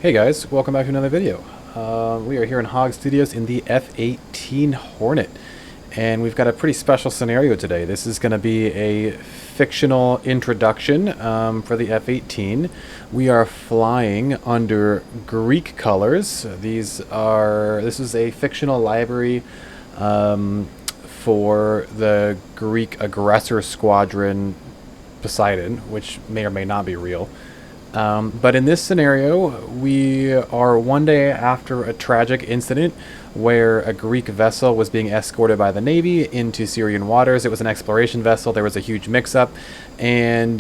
Hey guys, welcome back to another video. We are here in Hog Studios in the F-18 Hornet, and we've got a pretty special scenario today. This is going to be a fictional introduction for the F-18. We are flying under Greek colors. This is a fictional library for the Greek Aggressor Squadron Poseidon, which may or may not be real. But in this scenario, we are one day after a tragic incident where a Greek vessel was being escorted by the Navy into Syrian waters. It was an exploration vessel. There was a huge mix-up, and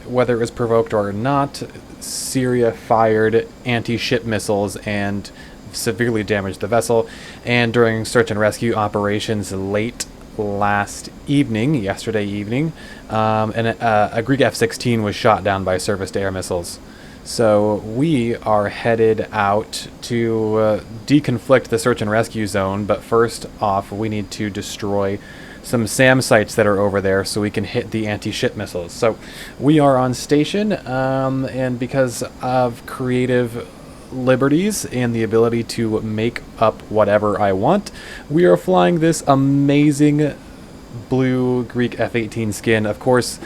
whether it was provoked or not, Syria fired anti-ship missiles and severely damaged the vessel. And during search and rescue operations late yesterday evening, a Greek F-16 was shot down by surface-to-air missiles. So we are headed out to deconflict the search and rescue zone, but first off, we need to destroy some SAM sites that are over there so we can hit the anti-ship missiles. So we are on station, and because of creative liberties and the ability to make up whatever I want, we are flying this amazing blue Greek F-18 skin. Of course,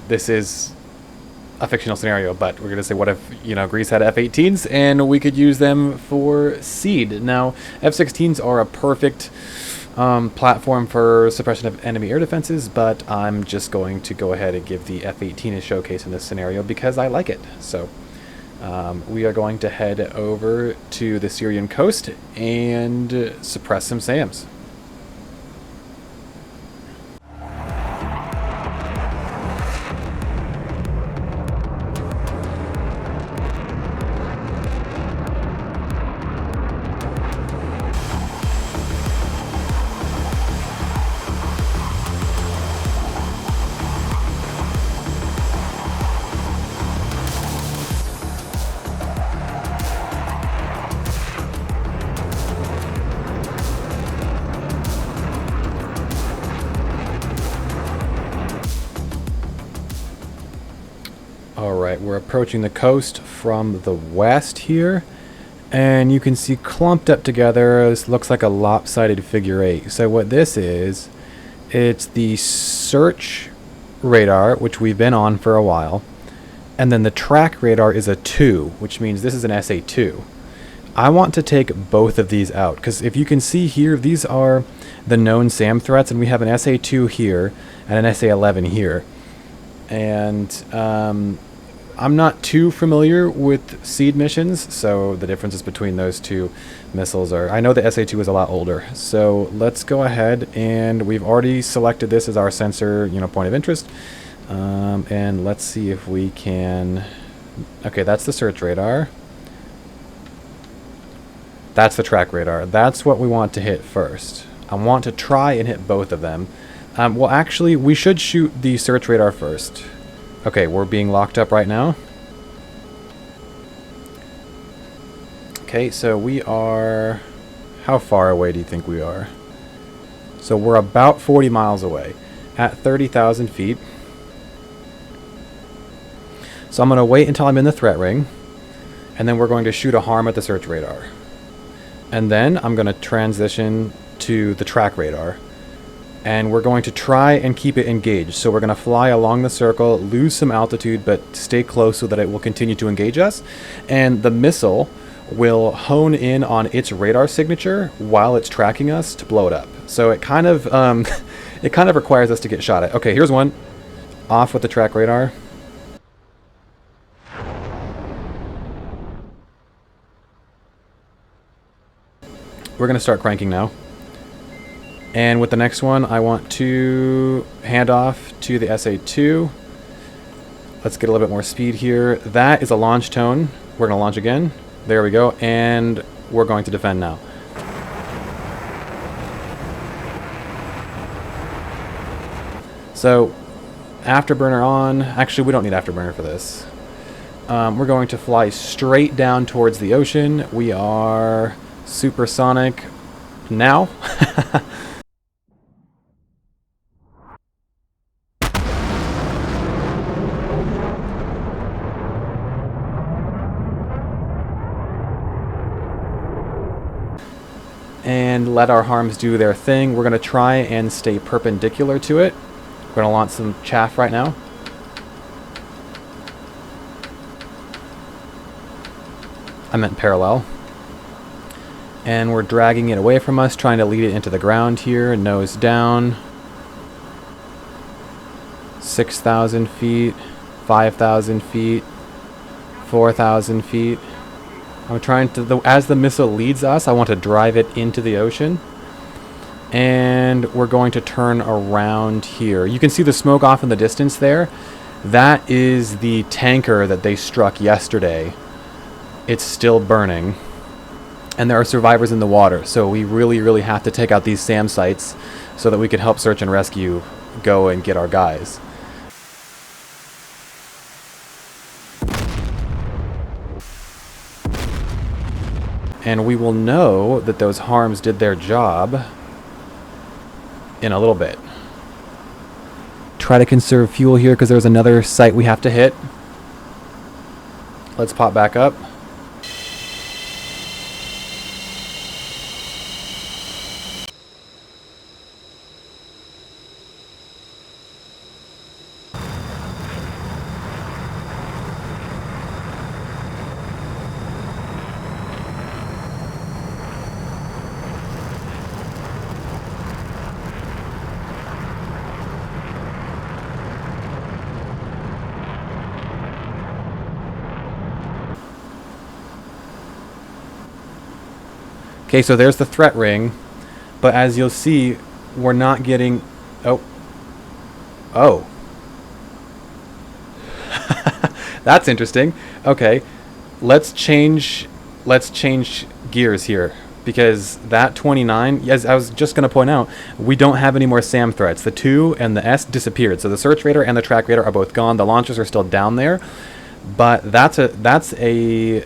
this is a fictional scenario, but we're going to say, what if, Greece had F-18s and we could use them for seed? Now, F-16s are a perfect platform for suppression of enemy air defenses, but I'm just going to go ahead and give the F-18 a showcase in this scenario because I like it. So we are going to head over to the Syrian coast and suppress some SAMs. Alright, we're approaching the coast from the west here, and you can see clumped up together, this looks like a lopsided figure eight. So what this is, it's the search radar, which we've been on for a while, and then the track radar is a 2, which means this is an SA2. I want to take both of these out, because if you can see here, these are the known SAM threats, and we have an SA2 here and an SA11 here. And I'm not too familiar with seed missions, so the differences between those two missiles are... I know the SA2 is a lot older, so let's go ahead, and we've already selected this as our sensor, point of interest. And let's see if we can... Okay, that's the search radar. That's the track radar. That's what we want to hit first. I want to try and hit both of them. Well, actually, we should shoot the search radar first. Okay, we're being locked up right now. Okay, so we are... How far away do you think we are? So we're about 40 miles away at 30,000 feet. So I'm going to wait until I'm in the threat ring, and then we're going to shoot a harm at the search radar. And then I'm going to transition to the track radar. And we're going to try and keep it engaged. So we're going to fly along the circle, lose some altitude, but stay close so that it will continue to engage us. And the missile will hone in on its radar signature while it's tracking us to blow it up. So it kind of requires us to get shot at. Okay, here's one. Off with the track radar. We're going to start cranking now. And with the next one, I want to hand off to the SA2. Let's get a little bit more speed here. That is a launch tone. We're going to launch again. There we go. And we're going to defend now. So, afterburner on. Actually, we don't need afterburner for this. We're going to fly straight down towards the ocean. We are supersonic now. and let our harms do their thing. We're going to try and stay perpendicular to it. We're going to launch some chaff right now. I meant parallel. And we're dragging it away from us, trying to lead it into the ground here, nose down. 6,000 feet, 5,000 feet, 4,000 feet. I'm trying to, as the missile leads us, I want to drive it into the ocean. And we're going to turn around here. You can see the smoke off in the distance there. That is the tanker that they struck yesterday. It's still burning. And there are survivors in the water. So we really, really have to take out these SAM sites so that we can help search and rescue go and get our guys. And we will know that those harms did their job in a little bit. Try to conserve fuel here because there's another site we have to hit. Let's pop back up. Okay, so there's the threat ring, but as you'll see, we're not getting... Oh. That's interesting. Okay, let's change gears here, because that 29, as I was just going to point out, we don't have any more SAM threats. The 2 and the S disappeared, so the search radar and the track radar are both gone. The launchers are still down there, but that's a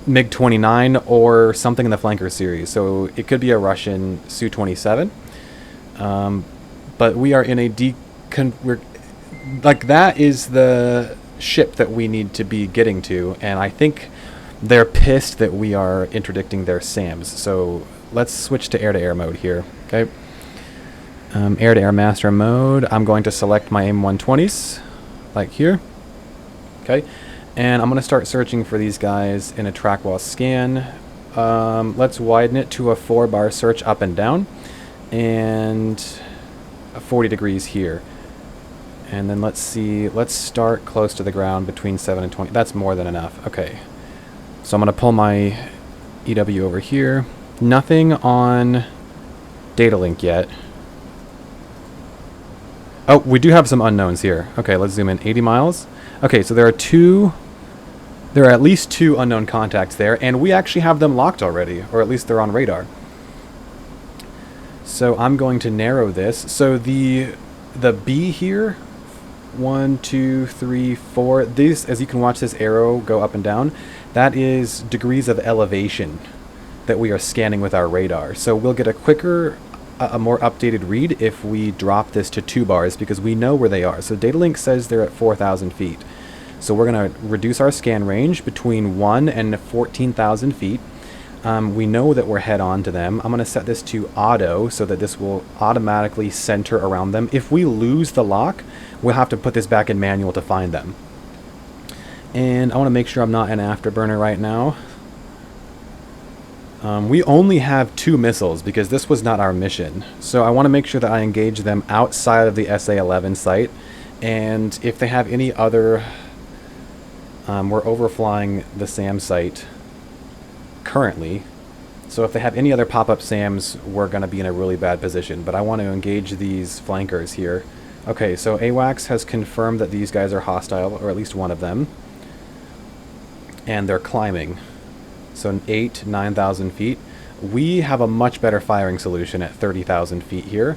MiG-29 or something in the flanker series, so it could be a Russian Su-27. But we are in a that is the ship that we need to be getting to, and I think they're pissed that we are interdicting their SAMs. So let's switch to air-to-air mode here. Okay, air-to-air master mode. I'm going to select my AIM-120s, like here. Okay. And I'm going to start searching for these guys in a track while scan. Let's widen it to a 4-bar search up and down. And 40 degrees here. And then let's see. Let's start close to the ground between 7 and 20. That's more than enough. Okay. So I'm going to pull my EW over here. Nothing on data link yet. Oh, we do have some unknowns here. Okay, let's zoom in. 80 miles. Okay, so there are at least 2 unknown contacts there, and we actually have them locked already, or at least they're on radar. So I'm going to narrow this. So the B here, 1, 2, 3, 4. These, as you can watch this arrow go up and down, that is degrees of elevation that we are scanning with our radar. So we'll get a quicker, a more updated read if we drop this to 2 bars, because we know where they are. So datalink says they're at 4,000 feet. So we're going to reduce our scan range between 1 and 14,000 feet. We know that we're head on to them. I'm going to set this to auto so that this will automatically center around them. If we lose the lock, we'll have to put this back in manual to find them. And I want to make sure I'm not an afterburner right now. We only have 2 missiles because this was not our mission. So I want to make sure that I engage them outside of the SA-11 site. And if they have any other... we're overflying the SAM site currently. So if they have any other pop-up SAMs, we're going to be in a really bad position. But I want to engage these flankers here. Okay, so AWACS has confirmed that these guys are hostile, or at least one of them. And they're climbing. So 9,000 feet. We have a much better firing solution at 30,000 feet here.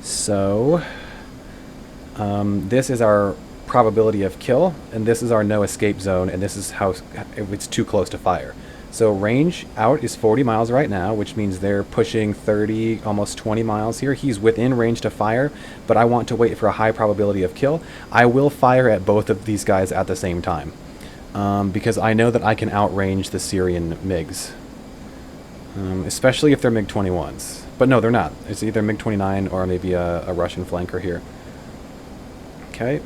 So this is our probability of kill, and this is our no escape zone, and this is how it's too close to fire. So range out is 40 miles right now, which means they're pushing 30, almost 20 miles here. He's within range to fire, but I want to wait for a high probability of kill. I will fire at both of these guys at the same time, because I know that I can outrange the Syrian MiGs. Especially if they're MiG-21s. But no, they're not. It's either MiG-29 or maybe a Russian flanker here. Okay.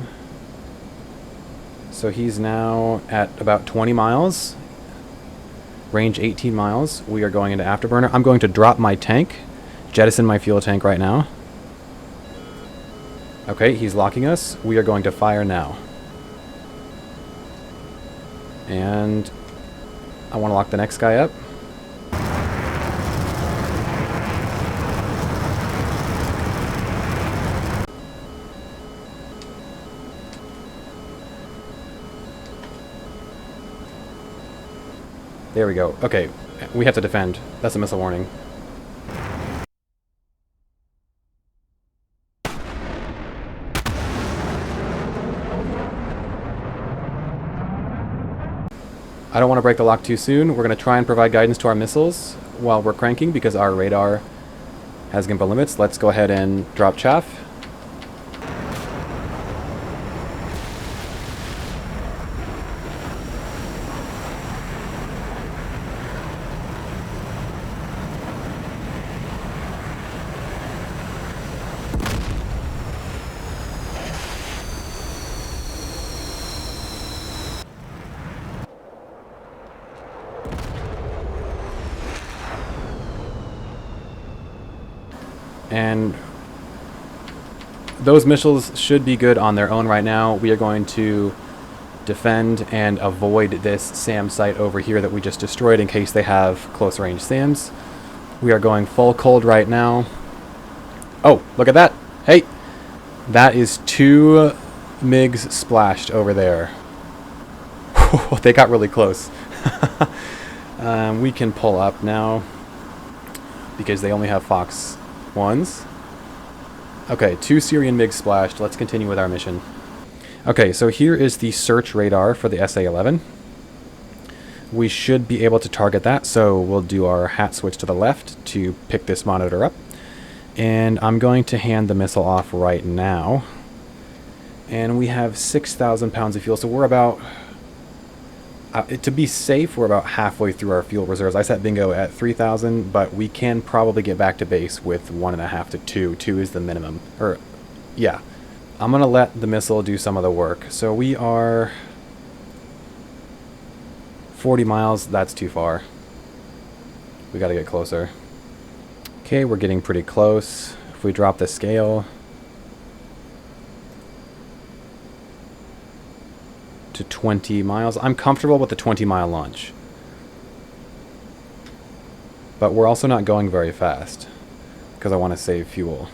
So he's now at about 20 miles. Range 18 miles. We are going into afterburner. I'm going to drop my tank. Jettison my fuel tank right now. Okay, he's locking us. We are going to fire now. And I want to lock the next guy up. There we go. Okay, we have to defend. That's a missile warning. I don't want to break the lock too soon. We're going to try and provide guidance to our missiles while we're cranking because our radar has gimbal limits. Let's go ahead and drop chaff. And those missiles should be good on their own right now. We are going to defend and avoid this SAM site over here that we just destroyed in case they have close range SAMs. We are going full cold right now. Oh, look at that. Hey, that is 2 MiGs splashed over there. They got really close. We can pull up now because they only have Fox 1s. Okay, 2 Syrian MiGs splashed. Let's continue with our mission. Okay, so here is the search radar for the SA-11. We should be able to target that, so we'll do our hat switch to the left to pick this monitor up. And I'm going to hand the missile off right now. And we have 6,000 pounds of fuel, so we're about... to be safe, we're about halfway through our fuel reserves. I set bingo at 3,000, but we can probably get back to base with 1.5 to 2. 2 is the minimum. Or, yeah. I'm going to let the missile do some of the work. So we are 40 miles. That's too far. We got to get closer. Okay, we're getting pretty close. If we drop the scale to 20 miles. I'm comfortable with the 20-mile launch. But we're also not going very fast because I want to save fuel.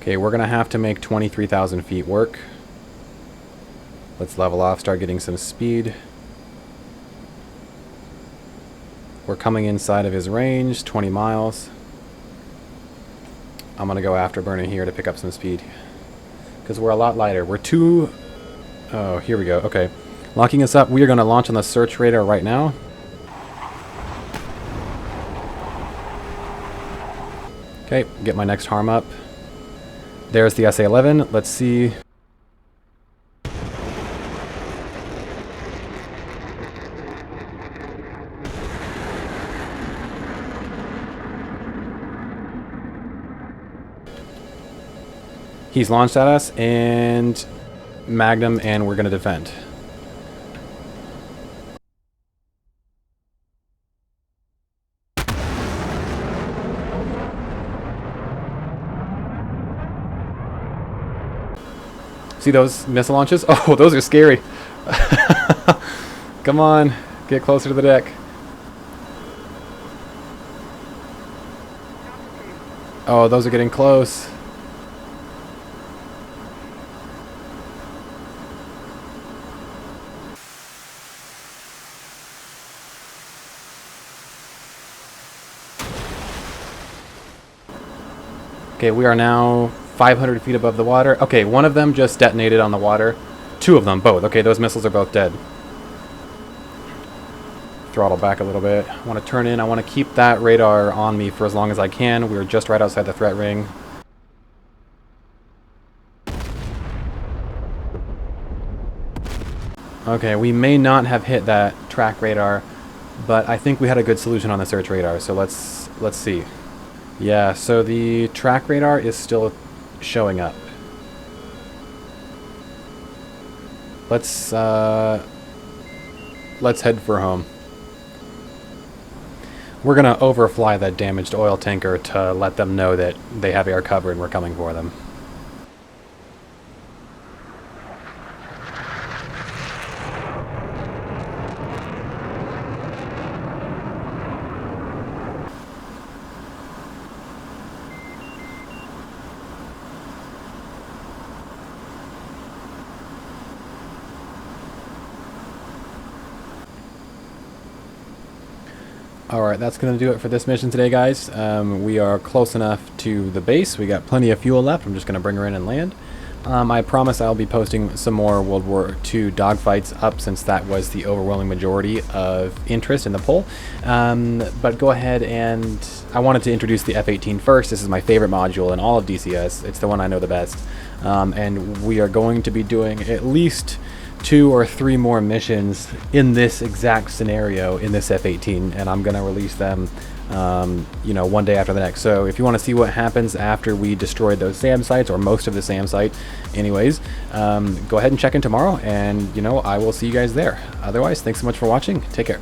Okay, we're going to have to make 23,000 feet work. Let's level off, start getting some speed. We're coming inside of his range, 20 miles. I'm going to go afterburner here to pick up some speed because we're a lot lighter. We're too... Oh, here we go. Okay. Locking us up, we are going to launch on the search radar right now. Okay, get my next harm up. There's the SA-11. Let's see. He's launched at us, and Magnum, and we're going to defend. See those missile launches? Oh, those are scary. Come on, get closer to the deck. Oh, those are getting close. Okay, we are now 500 feet above the water. Okay, one of them just detonated on the water. 2 of them, both. Okay, those missiles are both dead. Throttle back a little bit. I want to turn in. I want to keep that radar on me for as long as I can. We are just right outside the threat ring. Okay, we may not have hit that track radar. But I think we had a good solution on the search radar, so let's see. Yeah, so the track radar is still showing up. Let's head for home. We're gonna overfly that damaged oil tanker to let them know that they have air cover and we're coming for them. Alright, that's going to do it for this mission today, guys. We are close enough to the base. We got plenty of fuel left. I'm just going to bring her in and land. I promise I'll be posting some more World War II dogfights up, since that was the overwhelming majority of interest in the poll. But go ahead, and I wanted to introduce the F-18 first. This is my favorite module in all of DCS. It's the one I know the best. And we are going to be doing at least 2 or 3 more missions in this exact scenario in this F-18, and I'm going to release them one day after the next. So if you want to see what happens after we destroy those SAM sites, or most of the SAM site anyways, go ahead and check in tomorrow, and I will see you guys there. Otherwise, thanks so much for watching. Take care.